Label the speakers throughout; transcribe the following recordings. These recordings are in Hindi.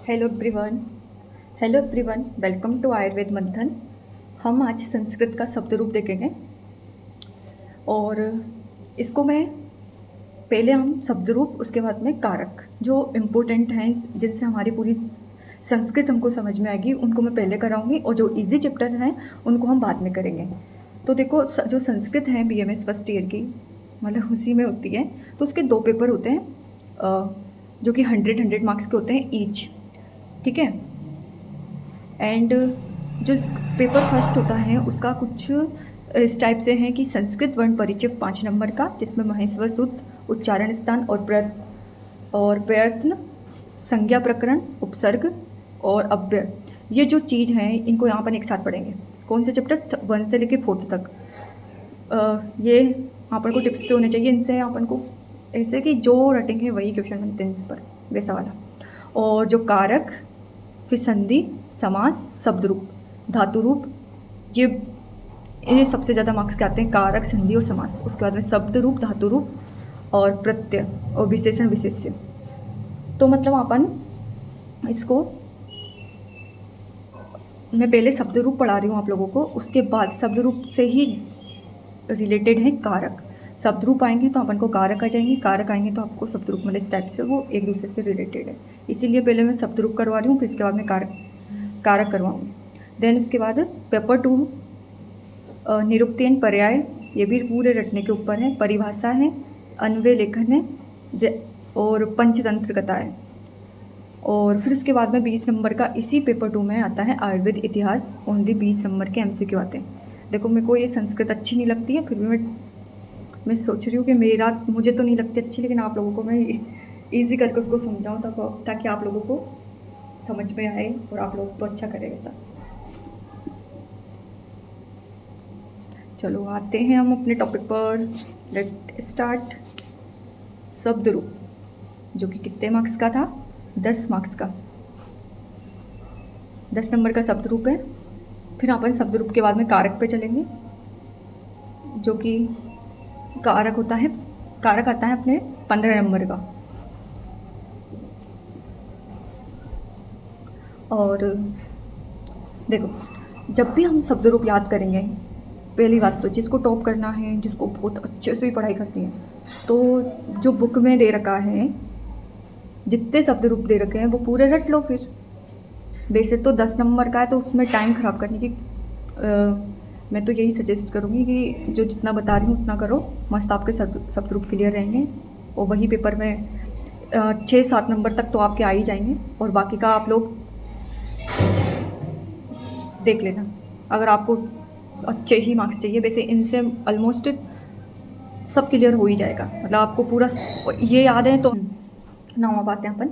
Speaker 1: Hello everyone. Hello everyone, welcome to Ayurved Manthan. हम आज संस्कृत का शब्द रूप देखेंगे और इसको मैं पहले हम शब्द रूप, उसके बाद में कारक जो इम्पोर्टेंट हैं, जिनसे हमारी पूरी संस्कृत हमको समझ में आएगी, उनको मैं पहले कराऊंगी और जो इजी चैप्टर हैं उनको हम बाद में करेंगे। तो देखो, जो संस्कृत है बीएमएस फर्स्ट ईयर की, मतलब उसी में होती है, तो उसके 2 पेपर होते हैं जो कि 100 मार्क्स के होते हैं ईच, ठीक है। एंड जो पेपर फर्स्ट होता है उसका कुछ इस टाइप से है कि संस्कृत वर्ण परिचय 5 नंबर का, जिसमें महेश्वर सूत्र, उच्चारण स्थान और प्रयत्न, संज्ञा प्रकरण, उपसर्ग और अव्यय, ये जो चीज़ हैं इनको यहाँ पर एक साथ पढ़ेंगे। कौन से चैप्टर 1 से लेकर 4th तक। ये अपन को टिप्स पे होने चाहिए इनसे, अपन को ऐसे कि जो रटेंगे वही क्वेश्चन बनते हैं इन पर, वैसा वाला। और जो कारक, फिर संधि, समास, शब्द रूप, धातु रूप, ये इन्हें सबसे ज़्यादा मार्क्स के आते हैं, कारक, संधि और समास। उसके बाद में शब्द रूप, धातु रूप और प्रत्यय और विशेषण, विशेष्य। तो मतलब अपन इसको, मैं पहले शब्द रूप पढ़ा रही हूँ आप लोगों को, उसके बाद शब्द रूप से ही रिलेटेड है कारक। शब्द रूप आएंगे तो अपन को कारक आ जाएंगे, कारक आएंगे तो आपको शब्द रूप, मतलब इस टाइप से वो एक दूसरे से रिलेटेड है। इसीलिए पहले मैं शब्द रूप करवा रही हूँ, फिर इसके बाद मैं कारक करवाऊँगी। देन उसके बाद पेपर 2 निरुक्ति एंड पर्याय, ये भी पूरे रटने के ऊपर है। परिभाषा है, अन्वय लेखन है और पंचतंत्र कथा है। और फिर उसके बाद में 20 नंबर का इसी पेपर 2 में आता है आयुर्वेद इतिहास। ओनली 20 नंबर के MCQ आते हैं। देखो, मेरे को ये संस्कृत अच्छी नहीं लगती है, फिर भी मैं सोच रही हूँ कि मुझे तो नहीं लगती अच्छी, लेकिन आप लोगों को मैं ईजी करके उसको समझाऊँ ताकि आप लोगों को समझ में आए और आप लोग तो अच्छा करें ऐसा। चलो आते हैं हम अपने टॉपिक पर। Let start. शब्द रूप, जो कि कितने मार्क्स का था? 10 मार्क्स का, 10 नंबर का शब्द रूप है। फिर अपन शब्द रूप के बाद में कारक पे चलेंगे, जो कि कारक होता है, कारक आता है अपने 15 नंबर का। और देखो, जब भी हम शब्द रूप याद करेंगे, पहली बात तो जिसको टॉप करना है, जिसको बहुत अच्छे से पढ़ाई करनी है, तो जो बुक में दे रखा है, जितने शब्द रूप दे रखे हैं वो पूरे रट लो। फिर वैसे तो 10 नंबर का है, तो उसमें टाइम ख़राब करने की मैं तो यही सजेस्ट करूँगी कि जो जितना बता रही हूँ उतना करो, मस्त आपके शब्द रूप क्लियर रहेंगे। और वही पेपर में 6-7 नंबर तक तो आपके आ ही जाएंगे, और बाकी का आप लोग देख लेना। अगर आपको अच्छे ही मार्क्स चाहिए, वैसे इनसे ऑलमोस्ट सब क्लियर हो ही जाएगा, मतलब आपको पूरा ये याद है। तो नाउ अब आते हैं अपन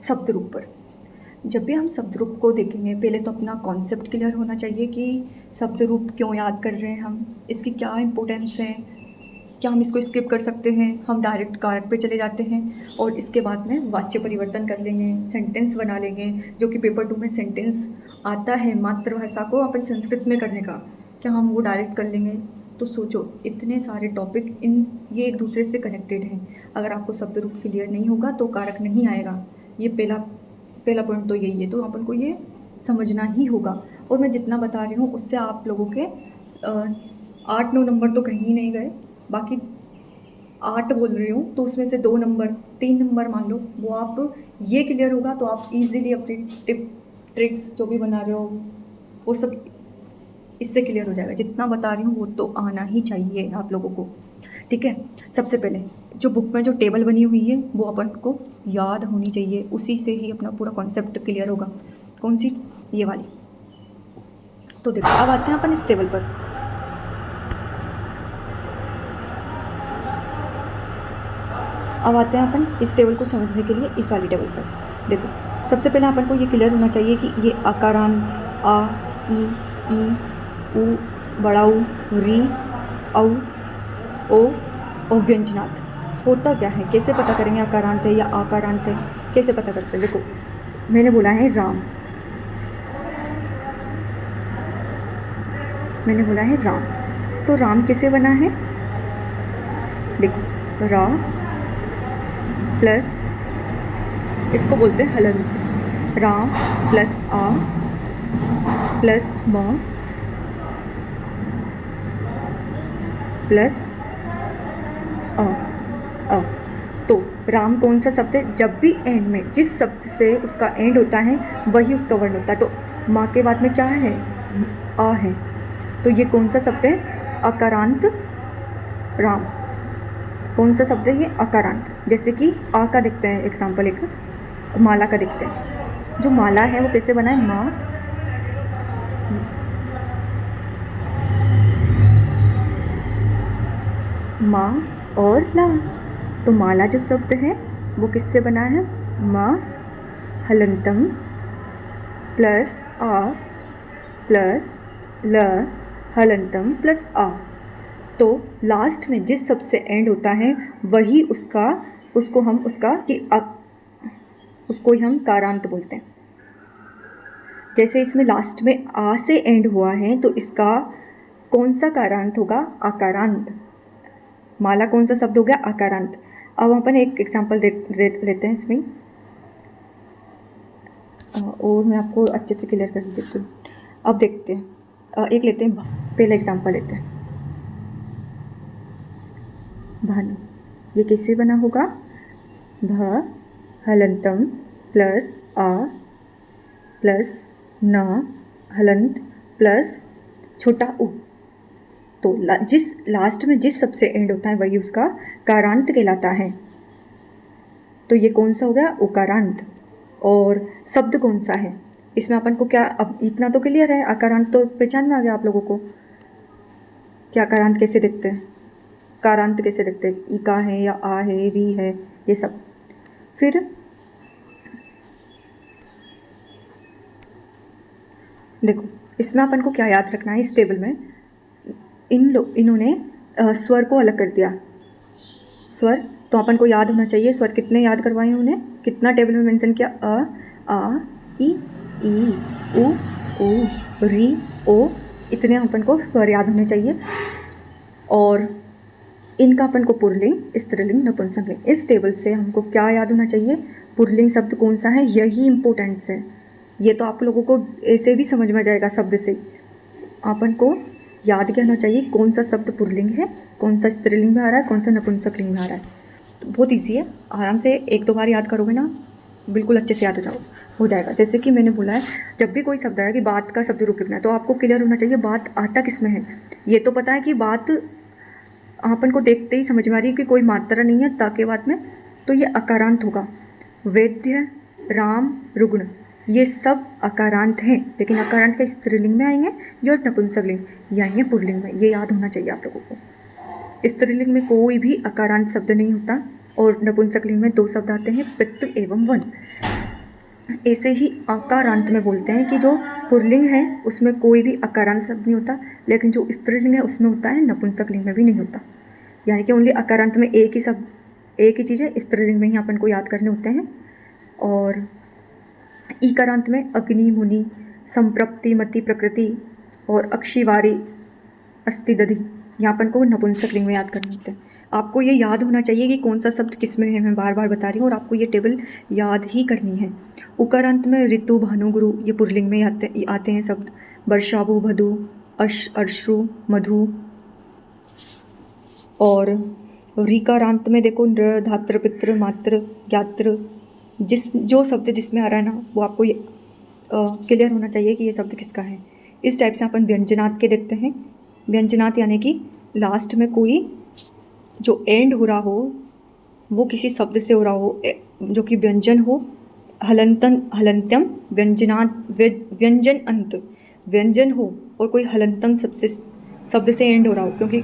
Speaker 1: शब्द रूप पर। जब भी हम शब्द रूप को देखेंगे, पहले तो अपना कॉन्सेप्ट क्लियर होना चाहिए कि शब्द रूप क्यों याद कर रहे हैं हम, इसकी क्या इंपॉर्टेंस है, क्या हम इसको स्किप कर सकते हैं, हम डायरेक्ट कारक पे चले जाते हैं। और इसके बाद में वाच्य परिवर्तन कर लेंगे, सेंटेंस बना लेंगे, जो कि पेपर 2 में सेंटेंस आता है मातृभाषा को अपन संस्कृत में करने का, क्या हम वो डायरेक्ट कर लेंगे। तो सोचो, इतने सारे टॉपिक ये एक दूसरे से कनेक्टेड हैं। अगर आपको शब्द रूप क्लियर नहीं होगा तो कारक नहीं आएगा। ये पहला पॉइंट तो यही है, तो अपन को ये समझना ही होगा। और मैं जितना बता रही हूँ उससे आप लोगों के 8-9 नंबर तो कहीं नहीं गए, बाकी 8 बोल रही हूँ, तो उसमें से 2 नंबर 3 नंबर मान लो, वो आप ये क्लियर होगा तो आप इजीली अपनी ट्रिक्स जो भी बना रहे हो वो सब इससे क्लियर हो जाएगा। जितना बता रही हूँ वो तो आना ही चाहिए आप लोगों को, ठीक है। सबसे पहले जो बुक में जो टेबल बनी हुई है वो अपन को याद होनी चाहिए, उसी से ही अपना पूरा कॉन्सेप्ट क्लियर होगा। कौन सी? ये वाली। तो देखो, अब आते हैं अपन इस टेबल पर। अब आते हैं अपन इस टेबल को समझने के लिए इस वाली टेबल पर। देखो, सबसे पहले अपन को ये क्लियर होना चाहिए कि ये आकारांत आ, ई, उ, बड़ा उ, री, औ, ओ और व्यंजनात् होता क्या है, कैसे पता करेंगे आकारांत है या आकारांत है, कैसे पता करते हैं? देखो, मैंने बोला है राम, मैंने बोला है राम, तो राम कैसे बना है? देखो, रा प्लस इसको बोलते हैं हलंत, राम प्लस आ प्लस म प्लस अ। तो राम कौन सा शब्द है? जब भी एंड में जिस शब्द से उसका एंड होता है वही उसका वर्ण होता है। तो माँ के बाद में क्या है? आ है। तो ये कौन सा शब्द है? अकारांत राम। कौन सा शब्द है ये? अकारांत। जैसे कि आ का देखते हैं एग्जाम्पल, एक माला का देखते हैं। जो माला है वो कैसे बना है? माँ और ला। तो माला जो शब्द है वो किससे बना है? माँ हलंतम प्लस आ प्लस ल हलंतम प्लस आ। तो लास्ट में जिस शब्द से एंड होता है वही उसको हम कारांत बोलते हैं। जैसे इसमें लास्ट में आ से एंड हुआ है तो इसका कौन सा कारांत होगा? आकारांत। माला कौन सा शब्द हो गया? आकारांत। अब अपन एक एग्जांपल लेते हैं इसमें, और मैं आपको अच्छे से क्लियर कर देती हूँ। अब देखते हैं, एक लेते हैं, पहला एग्जांपल लेते हैं भानु। ये कैसे बना होगा? भ हलंतम प्लस आ प्लस न हलंत प्लस छोटा उ। तो जिस लास्ट में जिस शब्द से एंड होता है वही उसका कारांत कहलाता है। तो ये कौन सा हो गया? उकारांत। और शब्द कौन सा है इसमें? अपन को क्या, अब इतना तो क्लियर है, अकारांत तो पहचान में आ गया आप लोगों को। क्या अकारांत कैसे दिखते हैं, कारांत कैसे दिखते हैं? इका है या आ है, री है, ये सब। फिर देखो इसमें अपन को क्या याद रखना है, इस टेबल में इन्होंने स्वर को अलग कर दिया। स्वर तो अपन को याद होना चाहिए, स्वर कितने याद करवाए उन्हें, कितना टेबल में मेंशन किया? अ आ ई उ री ओ, इतने अपन को स्वर याद होने चाहिए। और इनका अपन को पुल्लिंग, स्त्रीलिंग, नपुंसकलिंग, इस टेबल से हमको क्या याद होना चाहिए? पुल्लिंग शब्द कौन सा है, यही इम्पोर्टेंस है। ये तो आप लोगों को ऐसे भी समझ में आ जाएगा, शब्द से अपन को याद क्या होना चाहिए, कौन सा शब्द पुल्लिंग है, कौन सा स्त्रीलिंग में आ रहा है, कौन सा नपुंसकलिंग में आ रहा है। तो बहुत ईजी है, आराम से एक दो बार याद करोगे ना बिल्कुल अच्छे से याद हो जाएगा। जैसे कि मैंने बोला है, जब भी कोई शब्द आया कि बात का शब्द रूप लिखना है तो आपको क्लियर होना चाहिए बात आता किस में है। ये तो पता है कि बात अपन को देखते ही समझ में आ रही है कि कोई मात्रा नहीं है ता के बाद में, तो ये अकारांत होगा। वैद्य, राम, रुग्ण, ये सब अकारांत हैं, लेकिन अकारांत के स्त्रीलिंग में आएंगे या नपुंसकलिंग या आएंगे पुल्लिंग में, ये याद होना चाहिए आप लोगों को। स्त्रीलिंग में कोई भी अकारांत शब्द नहीं होता और नपुंसकलिंग में 2 शब्द आते हैं, पित्त एवं वन। ऐसे ही अकारांत में बोलते हैं कि जो पुल्लिंग है उसमें कोई भी अकारांत शब्द नहीं होता, लेकिन जो स्त्रीलिंग है उसमें होता है, नपुंसकलिंग में भी नहीं होता। यानी कि ओनली अकारांत में एक ही चीज़ है, स्त्रीलिंग में ही अपन को याद करने होते हैं। और ईकारांत में अग्नि, मुनि, संप्रप्ति, मति, प्रकृति और अक्षिवारी, अस्ति, दधि, यहाँ अपन को नपुंसकलिंग में याद करने होते हैं। आपको ये याद होना चाहिए कि कौन सा शब्द किस में है, मैं बार बार बता रही हूँ और आपको ये टेबल याद ही करनी है। उकारांत में ऋतु, भानु, गुरु, ये पुल्लिंग में आते हैं शब्द। वर्षाभु, भदु, अश्रु, मधु। और ऋकारांत में देखो नृ, धात्र, पितृ, मातृ, ज्ञात्र, जो शब्द जिसमें आ रहा है ना वो आपको क्लियर होना चाहिए कि ये शब्द किसका है। इस टाइप से अपन व्यंजनात् के देखते हैं। व्यंजनात् यानी कि लास्ट में कोई जो एंड हो रहा हो वो किसी शब्द से हो रहा हो जो कि व्यंजन हो। हलंत्यम व्यंजन अंत, व्यंजन हो और कोई हलंतम शब्द से एंड हो रहा हो, क्योंकि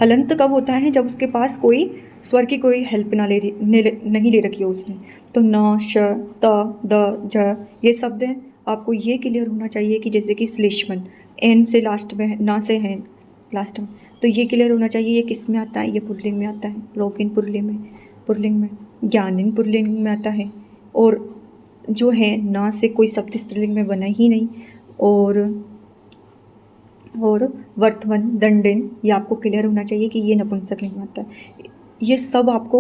Speaker 1: हलंत कब होता है? जब उसके पास कोई स्वर की कोई हेल्प नहीं ले रखी हो उसने। तो न, श, त, द, ज, ये शब्द हैं। आपको ये क्लियर होना चाहिए कि जैसे कि श्लेष्मन एन से लास्ट में है, ना से है लास्ट में, तो ये क्लियर होना चाहिए ये किस में आता है, ये पुल्लिंग में आता है। लोकिन पुल्लिंग में, ज्ञानिन पुल्लिंग में आता है। और जो है ना से कोई शब्द स्त्रीलिंग में बना ही नहीं। और वर्तमान, दंडिन, ये आपको क्लियर होना चाहिए कि ये नपुंसकलिंग में आता है। ये सब आपको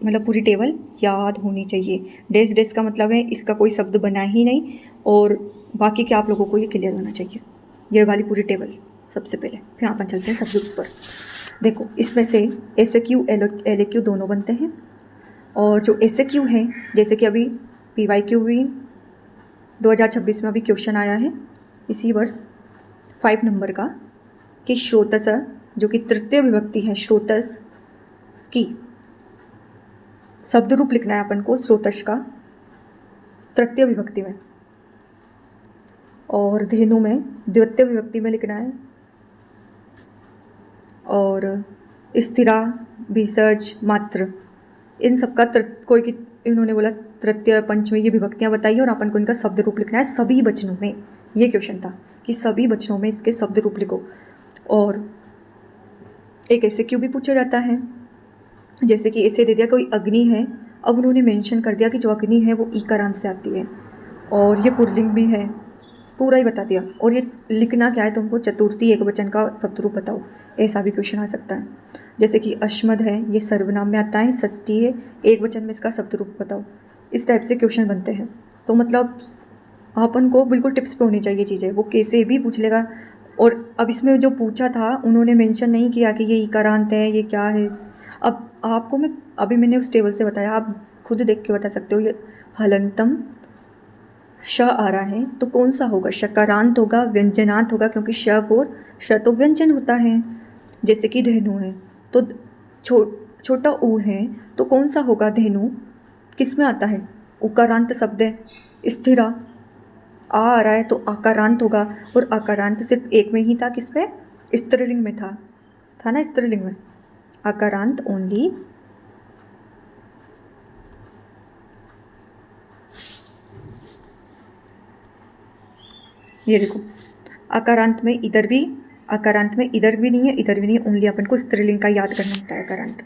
Speaker 1: मतलब पूरी टेबल याद होनी चाहिए। डैश डैश का मतलब है इसका कोई शब्द बना ही नहीं, और बाकी के आप लोगों को ये क्लियर होना चाहिए, ये वाली पूरी टेबल सबसे पहले। फिर अपन चलते हैं शब्द ऊपर। देखो इसमें से SQ LAQ दोनों बनते हैं, और जो SQ है जैसे कि अभी PYQ भी 2026 में अभी क्वेश्चन आया है इसी वर्ष 5 नंबर का, कि स्रोतस जो कि तृतीय विभक्ति है, स्रोतस की शब्द रूप लिखना है अपन को स्रोतस का तृतीय विभक्ति में, और धेनु में द्वितीय विभक्ति में लिखना है, और स्थिरा भिषज मात्र इन सबका कोई की इन्होंने बोला तृतीय पंचमी ये विभक्तियाँ बताई और अपन को इनका शब्द रूप लिखना है सभी वचनों में। ये क्वेश्चन था कि सभी वचनों में इसके शब्द रूप लिखो। और एक ऐसे क्यों भी पूछा जाता है, जैसे कि ऐसे दे दिया कोई अग्नि है, अब उन्होंने मेंशन कर दिया कि जो अग्नि है वो ईकारांत से आती है, और ये पुल्लिंग भी है, पूरा ही बता दिया, और ये लिखना क्या है तुमको चतुर्थी एक वचन का शब्द रूप बताओ, ऐसा भी क्वेश्चन आ सकता है। जैसे कि अश्मद है, ये सर्वनाम में आता है, षष्ठी है, एक वचन में इसका शब्द रूप बताओ, इस टाइप से क्वेश्चन बनते हैं। तो मतलब अपन को बिल्कुल टिप्स पे होनी चाहिए चीज़ें, वो कैसे भी पूछ लेगा। और अब इसमें जो पूछा था उन्होंने मेंशन नहीं किया कि ये इकारांत है, ये क्या है। अब आपको मैंने उस टेबल से बताया, आप खुद देख के बता सकते हो। ये हलंतम श आ रहा है तो कौन सा होगा, शकारांत होगा, व्यंजनांत होगा, क्योंकि श और श तो व्यंजन होता है। जैसे कि धेनु है तो छोटा ऊ है तो कौन सा होगा, धेनु किस में आता है, उकारांत शब्द है। स्थिरा आ रहा है तो आकारांत होगा, और आकारांत सिर्फ एक में ही था, किस में, स्त्रीलिंग में था ना, स्त्रीलिंग में आकारांत ओनली। ये देखो आकारांत में इधर भी नहीं है, इधर भी नहीं है, ओनली अपन को स्त्रीलिंग का याद करना होता है आकारांत।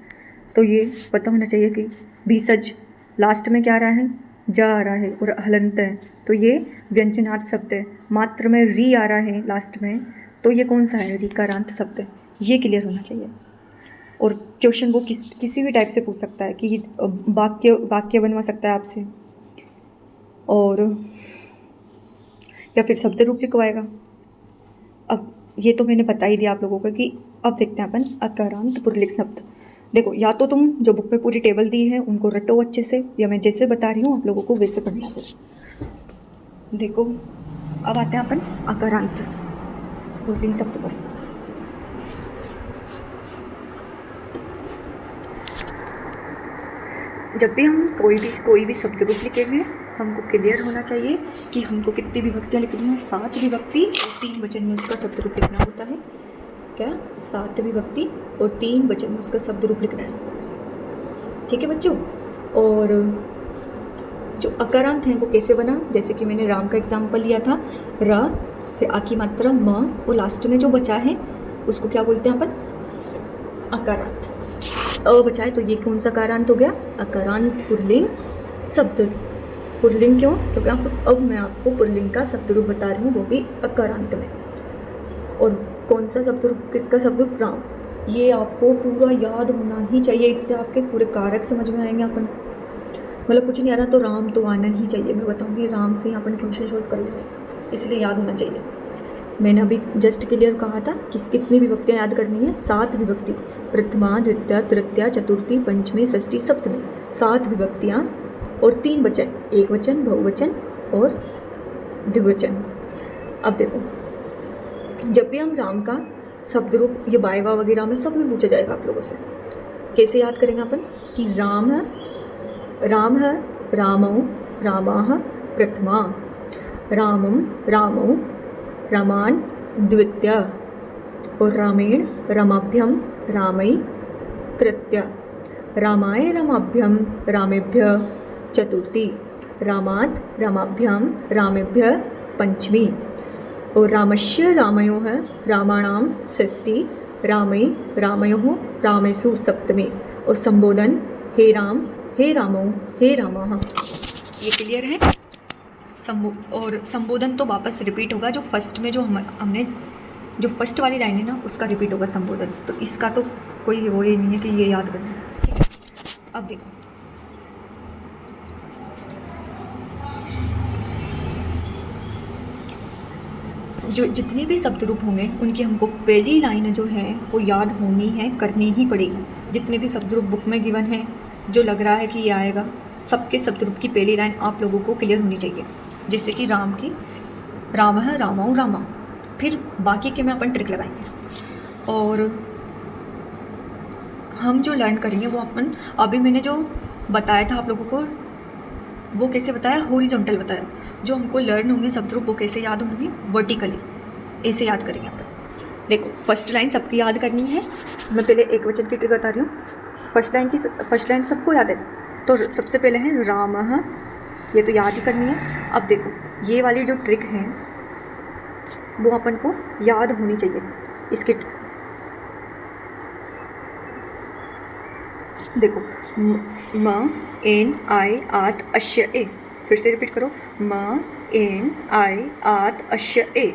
Speaker 1: तो ये पता होना चाहिए कि भिषज लास्ट में क्या आ रहा है, जा आ रहा है, और हलंत है तो ये व्यंजनार्थ शब्द है। मात्र में री आ रहा है लास्ट में, तो ये कौन सा है, रीकारांत शब्द है। ये क्लियर होना चाहिए। और क्वेश्चन वो किसी भी टाइप से पूछ सकता है कि वाक्य बनवा सकता है आपसे, और या फिर शब्द रूप लिखवाएगा। अब ये तो मैंने बता ही दिया आप लोगों को कि अब देखते हैं अपन अकारांत पुल्लिंग शब्द। देखो या तो तुम जो बुक में पूरी टेबल दी है उनको रटो अच्छे से, या मैं जैसे बता रही हूँ आप लोगों को वैसे पढ़ना है। देखो अब आते हैं अपन अकारांत पुल्लिंग शब्द पर। जब भी हम कोई भी शब्द रूप लिखेंगे हमको क्लियर होना चाहिए कि हमको कितनी विभक्तियाँ लिखनी है, 7 विभक्ति और 3 वचन में उसका शब्द रूप लिखना होता है। क्या 7 विभक्ति और 3 वचन में उसका शब्द रूप लिखना है, ठीक है बच्चों। और जो अकारांत हैं वो कैसे बना, जैसे कि मैंने राम का एग्जाम्पल लिया था, र फिर आ की मात्रा म, और लास्ट में जो बचा है उसको क्या बोलते हैं अपन, अकारांत। अ बचा है तो ये कौन सा अकारांत हो गया, अकारांत पुल्लिंग शब्द। पुल्लिंग क्यों, क्योंकि अब मैं आपको पुल्लिंग का शब्द रूप बता रही हूँ, वो भी अकारांत में। और कौन सा शब्द रूप, किसका शब्द रूप, राम। ये आपको पूरा याद होना ही चाहिए, इससे आपके पूरे कारक समझ में आएंगे। अपन मतलब कुछ नहीं आ रहा तो राम तो आना ही चाहिए। मैं बताऊँगी राम से ही अपन क्वेश्चन सॉल्व कर लेंगे, इसलिए याद होना चाहिए। मैंने अभी जस्ट क्लियर कहा था कि कितनी विभक्तियाँ याद करनी है, 7 विभक्ति, प्रथमा द्वितीया तृतीया चतुर्थी पंचमी षष्ठी सप्तमी, 7 विभक्तियाँ और 3 वचन, एक वचन, बहुवचन और द्विवचन। अब देखो जब भी हम राम का शब्द रूप ये वाइवा वगैरह में सब में पूछा जाएगा आप लोगों से, कैसे याद करेंगे अपन कि राम है रामौ रामाः प्रथमा, रामं रामौ रामान द्वितीया, और रामेण रमाभ्यम रामै तृतीया, रामाय रमाभ्यम रामेभ्य चतुर्थी, रामात् रमाभ्याम रामेभ्य पंचमी, और रामस्य रामयोः रामाणां षष्ठी, रामै रामयोः रामेषु सप्तमी, और संबोधन हे राम हे रामौ हे रामाः। ये क्लियर है। और संबोधन तो वापस रिपीट होगा, जो फर्स्ट में जो हमने जो फर्स्ट वाली लाइन है ना उसका रिपीट होगा संबोधन। तो इसका तो कोई वो ही नहीं है कि ये याद करना है। अब देखो जो जितने भी शब्द रूप होंगे उनकी हमको पहली लाइन जो है वो याद होनी है, करनी ही पड़ेगी। जितने भी शब्द रूप बुक में गिवन है, जो लग रहा है कि ये आएगा, सबके शब्द रूप की पहली लाइन आप लोगों को क्लियर होनी चाहिए। जैसे कि राम की राम है, रामाऊ रामा, फिर बाकी के में अपन ट्रिक लगाएंगे। और हम जो लर्न करेंगे वो अपन अभी मैंने जो बताया था आप लोगों को, वो कैसे बताया, हॉरिजॉन्टल बताया। जो हमको लर्न होंगे शब्द रूप वो कैसे याद होंगे, वर्टिकली, ऐसे याद करेंगे अपन। देखो फर्स्ट लाइन सबकी याद करनी है। मैं पहले एक वचन की ट्रिक बता रही हूँ। फर्स्ट लाइन सबको याद है, तो सबसे पहले है रामः, ये तो याद ही करनी है। अब देखो ये वाली जो ट्रिक है वो अपन को याद होनी चाहिए। इसकी देखो म एन आई आत अश्य ए, फिर से रिपीट करो, म एन आई आत अश्य ए।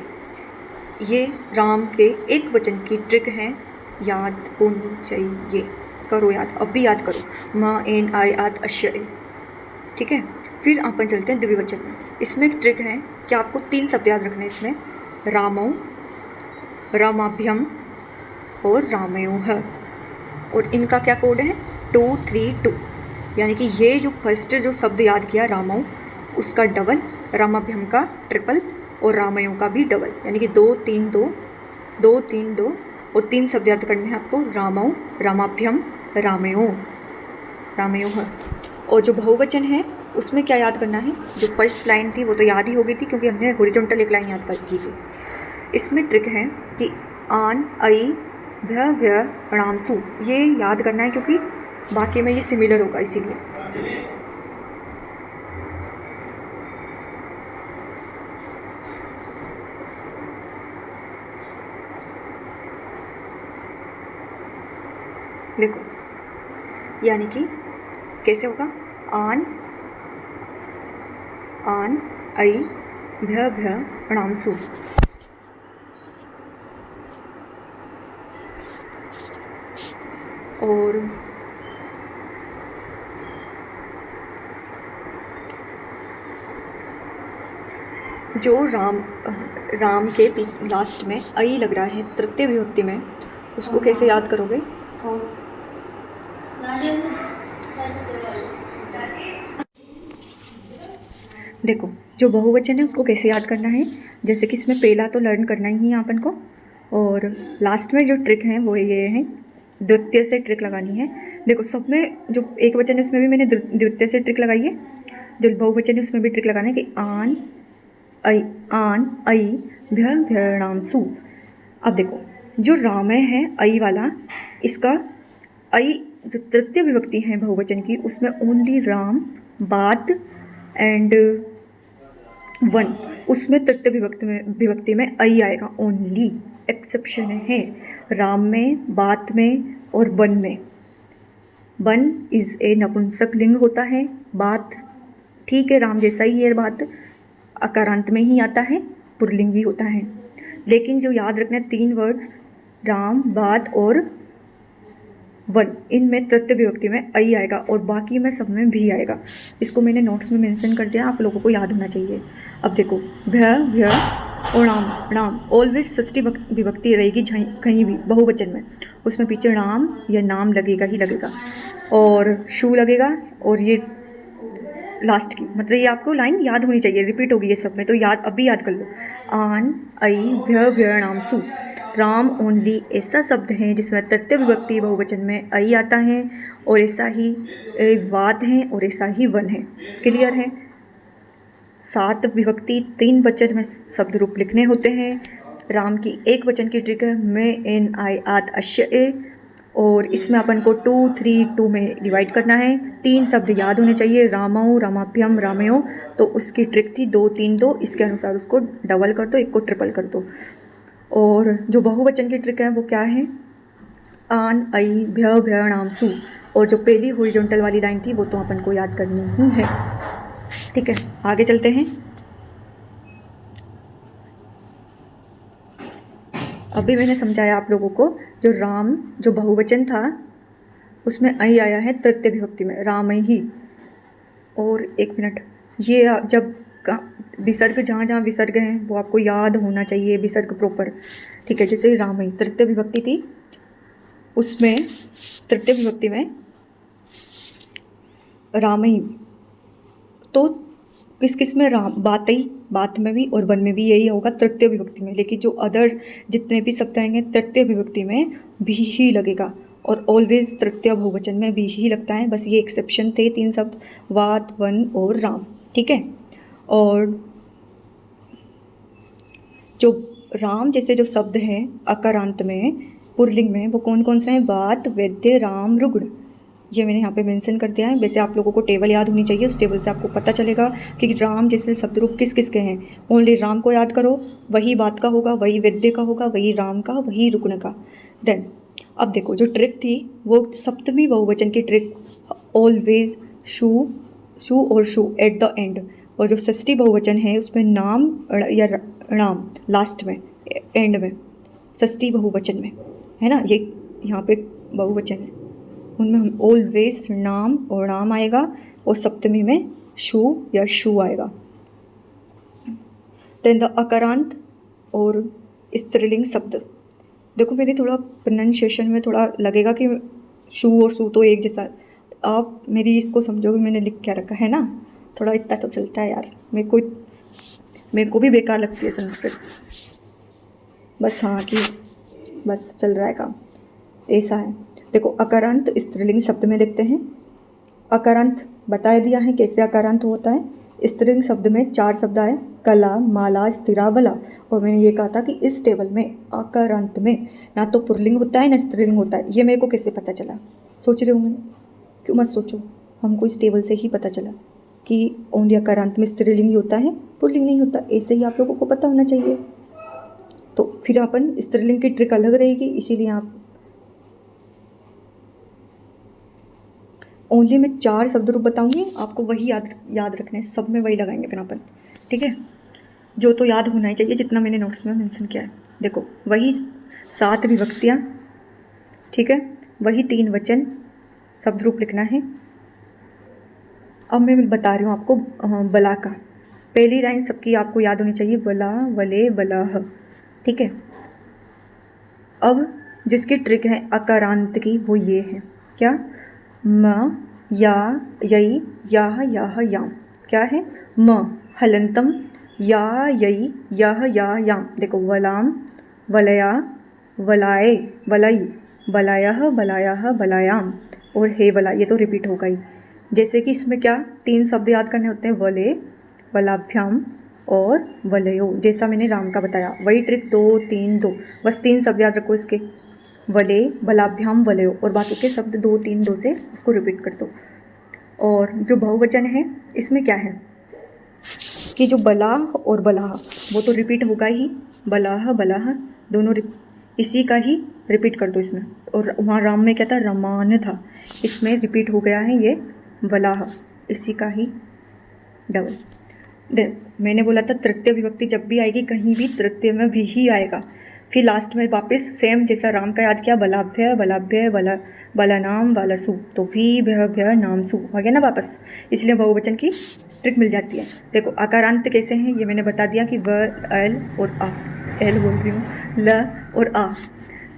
Speaker 1: ये राम के एक वचन की ट्रिक है, याद होनी चाहिए। करो याद, अब भी याद करो, म एन आई आत अश्य ए। ठीक है, फिर अपन चलते हैं द्विवचन में। इसमें एक ट्रिक है कि आपको 3 शब्द याद रखने हैं इसमें, रामौ, रामाभ्यम और रामयोः। और इनका क्या कोड है, 2 3 2। यानी कि ये जो फर्स्ट जो शब्द याद किया रामौ, उसका डबल, रामाभ्यम का ट्रिपल और रामयों का भी डबल, यानी कि 2 3 2 2 3 2। और 3 शब्द याद करने हैं आपको, रामौ, रामाभ्यम, रामयोः, रामयोः। और जो बहुवचन है उसमें क्या याद करना है, जो फर्स्ट लाइन थी वो तो याद ही हो गई थी क्योंकि हमने हॉरिजॉन्टल एक लाइन याद की थी। इसमें ट्रिक है कि आन आई भ्य भ्य प्रणामसु, ये याद करना है क्योंकि बाकी में ये सिमिलर होगा, इसीलिए। देखो यानी कि कैसे होगा, आन आन आई भ्य भ्य प्रणामसु। और जो राम के लास्ट में आई लग रहा है तृतीय विभक्ति में, उसको कैसे याद करोगे, देखो जो बहुवचन है उसको कैसे याद करना है। जैसे कि इसमें पहला तो लर्न करना ही है अपन को, और लास्ट में जो ट्रिक है वो ये है, द्वितीय से ट्रिक लगानी है। देखो सब में जो एक वचन है उसमें भी मैंने द्वितीय से ट्रिक लगाई है, जो बहुवचन है उसमें भी ट्रिक लगाना है कि आन आई भ्य भ्यणांसु। अब देखो जो रामय है आई वाला, इसका आई जो तृतीय विभक्ति है बहुवचन की, उसमें ओनली राम, बात एंड वन, उसमें तृतीय विभक्ति में आई आएगा ओनली। एक्सेप्शन है राम में, बात में और वन में। वन इज़ ए नपुंसक लिंग होता है, बात ठीक है राम जैसा ही है, बात अकारांत में ही आता है, पुल्लिंगी होता है। लेकिन जो याद रखना है 3 वर्ड्स, राम, बात और वन, इनमें तृतीय विभक्ति में आई आएगा और बाकी में सब में भी आएगा। इसको मैंने नोट्स में मेंशन कर दिया, आप लोगों को याद होना चाहिए। अब देखो भ्य भ्य और नाम ऑलवेज षष्ठी विभक्ति रहेगी कहीं भी बहुवचन में, उसमें पीछे नाम या नाम लगेगा ही लगेगा, और शू लगेगा, और ये लास्ट की, मतलब ये आपको लाइन याद होनी चाहिए, रिपीट होगी ये सब में, तो याद अभी याद कर लो। आन आई भ्य भ्य नाम सु, राम ओनली ऐसा शब्द है जिसमें तृतीय विभक्ति बहुवचन में आई आता है, और ऐसा ही वाद है और ऐसा ही वन है। क्लियर है। 7 विभक्ति 3 वचन में शब्द रूप लिखने होते हैं। राम की एक वचन की ट्रिक है मैं एन आई आत अश्य ए, और इसमें अपन को 2 3 2 में डिवाइड करना है। 3 शब्द याद होने चाहिए, रामौ, रामाभ्यम, रामयो, तो उसकी ट्रिक थी 2 3 2, इसके अनुसार उसको डबल कर दो, एक को ट्रिपल कर दो। और जो बहुवचन की ट्रिक है वो क्या है, आन आई भ्य भ्य नाम सु, और जो पहली हॉरिजॉन्टल वाली लाइन थी वो तो अपन को याद करनी ही है। ठीक है, आगे चलते हैं। अभी मैंने समझाया आप लोगों को, जो राम जो बहुवचन था उसमें आई आया है तृतीय विभक्ति में, राम ही। और एक मिनट, ये जब विसर्ग जहाँ जहाँ विसर्ग हैं वो आपको याद होना चाहिए, विसर्ग प्रॉपर, ठीक है। जैसे रामई तृतीय विभक्ति थी, उसमें तृतीय विभक्ति में रामई, तो किस किस में राम, बातई, बात में भी और वन में भी यही होगा तृतीय विभक्ति में। लेकिन जो अदर जितने भी शब्द आएंगे तृतीय विभक्ति में भी ही लगेगा, और ऑलवेज तृतीय बहुवचन में भी ही लगता है। बस ये एक्सेप्शन थे 3 शब्द, वात, वन और राम, ठीक है। और जो राम जैसे जो शब्द हैं अकारांत में पुल्लिंग में वो कौन कौन से हैं? वात, वैद्य, राम, रुग्ण, ये मैंने यहाँ पे मेंशन कर दिया है। वैसे आप लोगों को टेबल याद होनी चाहिए, उस टेबल से आपको पता चलेगा कि राम जैसे शब्द रूप किस किस के हैं। ओनली राम को याद करो, वही बात का होगा, वही वैद्य का होगा, वही राम का, वही रुग्ण का। देन अब देखो जो ट्रिक थी वो सप्तमी बहुवचन की ट्रिक, ऑलवेज शू और शू एट द एंड। और जो षष्ठी बहुवचन है उसमें नाम या नाम लास्ट में, एंड में, षष्ठी बहुवचन में, है ना। ये यहाँ पे बहुवचन है, उनमें हम ऑलवेज नाम और नाम आएगा, और सप्तमी में शू या शू आएगा। देन द अकारांत और स्त्रीलिंग शब्द, देखो मेरे थोड़ा प्रोनाउंसिएशन में थोड़ा लगेगा कि शू और शू तो एक जैसा, आप मेरी इसको समझोगे मैंने लिख क्या रखा है ना, थोड़ा इतना तो चलता है यार, मेरे को भी बेकार लगती है संस्कृत, बस हाँ कि बस चल रहा है काम, ऐसा है। देखो अकारांत स्त्रीलिंग शब्द में देखते हैं। अकारांत बता दिया है कैसे अकारांत होता है। स्त्रीलिंग शब्द में 4 शब्द आए, कला, माला, स्थिरा, बला। और मैंने ये कहा था कि इस टेबल में अकारांत में ना तो पुल्लिंग होता है ना स्त्रीलिंग होता है। ये मेरे को कैसे पता चला? सोच रहे होंगे, क्यों मत सोचो, हमको इस टेबल से ही पता चला कि ओनली अकारांत में स्त्रीलिंग ही होता है, पुल्लिंग नहीं होता। ऐसे ही आप लोगों को पता होना चाहिए। तो फिर अपन स्त्रीलिंग की ट्रिक अलग रहेगी, इसीलिए आप ओनली मैं 4 शब्द रूप बताऊंगी, आपको वही याद रखना है, सब में वही लगाएंगे फिर अपन, ठीक है। जो तो याद होना ही चाहिए जितना मैंने नोट्स में मेंशन किया है। देखो वही 7 विभक्तियाँ, ठीक है, वही 3 वचन शब्द रूप लिखना है। अब मैं बता रही हूँ आपको बला का। पहली लाइन सबकी आपको याद होनी चाहिए, बला, वले, बलाह, ठीक है। अब जिसकी ट्रिक है अकारांत की वो ये है, क्या? म, या, यई, याह, याह, याम। क्या है? म हलंतम, या, यई, याह, या, याम। देखो वलाम, वलया, वलाए, वलई, बलायह, बलायाह, बलायाम, और हे वला, ये तो रिपीट होगा ही। जैसे कि इसमें क्या 3 शब्द याद करने होते हैं, वले, वलाभ्याम और वलयो, जैसा मैंने राम का बताया वही ट्रिक 2 3 2, बस 3 शब्द याद रखो इसके, वले, बलाभ्याम, वलयो, और बाकी के शब्द 2 3 2 से उसको रिपीट कर दो। और जो बहुवचन है इसमें क्या है कि जो बलाह और बलाह वो तो रिपीट होगा ही, बलाह बलाह दोनों इसी का ही रिपीट कर दो इसमें। और वहाँ राम में क्या था? रमान था, इसमें रिपीट हो गया है ये बलाह, इसी का ही डबल। मैंने बोला था तृतीय विभक्ति जब भी आएगी कहीं भी तृतीय में भी ही आएगा। फिर लास्ट में वापस सेम जैसा राम का याद किया, बलाभ्य, बलाभ्य, बलानाम, बालसु, तो भी भय भय नामसु हो गया ना वापस, इसलिए बहुवचन की ट्रिक मिल जाती है। देखो आकारांत कैसे हैं ये मैंने बता दिया कि व, एल और आ, एल बोल रही हूँ, ल और आ,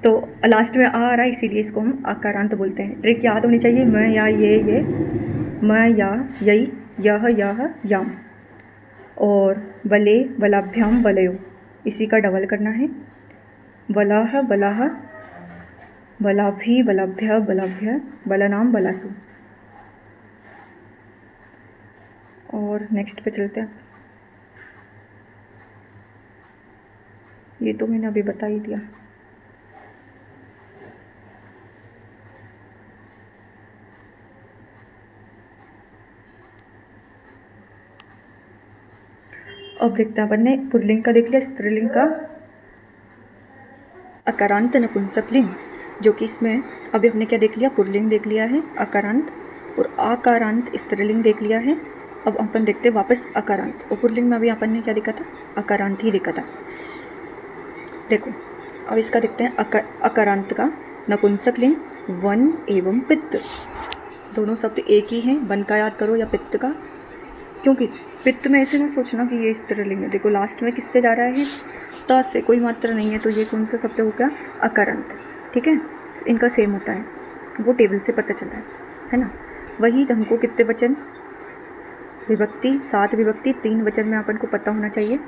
Speaker 1: तो लास्ट में आ रहा है इसीलिए इसको हम आकारांत बोलते हैं। ट्रिक याद होनी चाहिए, म या ये, म या यई, यह याह, याम, और वले, वलाभ्याम, वलयो, इसी का डबल करना है, वलाह, वलाह, वलाभी, वलाभ्य, वलाभ्य, बलानाम, बलासु। और नेक्स्ट पे चलते हैं। ये तो मैंने अभी बता ही दिया। अब देखते हैं अपन ने पुल्लिंग का देख लिया, स्त्रीलिंग का अकारांत नपुंसकलिंग, जो कि इसमें अभी हमने क्या देख लिया? पुल्लिंग देख लिया है, अकारांत और आकारांत स्त्रीलिंग देख लिया है। अब अपन देखते हैं वापस अकारांत, और पुल्लिंग में अभी अपन ने क्या देखा था? अकारांत ही देखा था। देखो अब इसका देखते हैं अकारांत का नपुंसकलिंग, वन एवं पित्त, दोनों शब्द एक ही हैं। वन का याद करो या पित्त का, क्योंकि पित्त में ऐसे ना सोचना कि ये स्त्रीलिंग है। देखो लास्ट में किससे जा रहा है, त से, कोई मात्रा नहीं है, तो ये कौन सा शब्द हो गया, अकारांत। ठीक है, इनका सेम होता है, वो टेबल से पता चला है ना। वही हमको कितने वचन, विभक्ति 7 विभक्ति 3 वचन में अपन को पता होना चाहिए।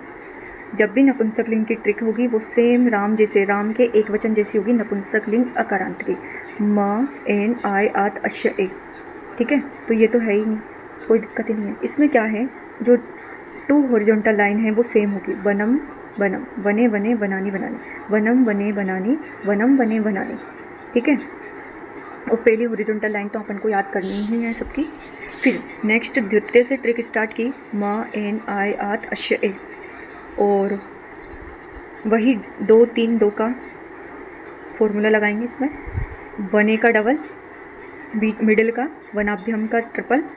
Speaker 1: जब भी नपुंसक लिंग की ट्रिक होगी वो सेम राम जैसे, राम के एक वचन जैसी होगी, नपुंसक लिंग अकारांत की, म एन आई आत अश्य ए। ठीक है, तो ये तो है ही नहीं, कोई दिक्कत ही नहीं है। इसमें क्या है, जो 2 हॉरिजॉन्टल लाइन है वो सेम होगी, वनम वनम, वने वने वनानी वनानी, वनम वने वनानी, वनम वने वनानी। ठीक है, और पहली हॉरिजॉन्टल लाइन तो अपन को याद करनी ही है सबकी। फिर नेक्स्ट द्वितीय से ट्रिक स्टार्ट की, म एन आई आत अश्य ए, और वही 2 3 2 का फॉर्मूला लगाएंगे इसमें, वने का डबल, बीच मिडिल का, वनाभ्यम का ट्रिपल,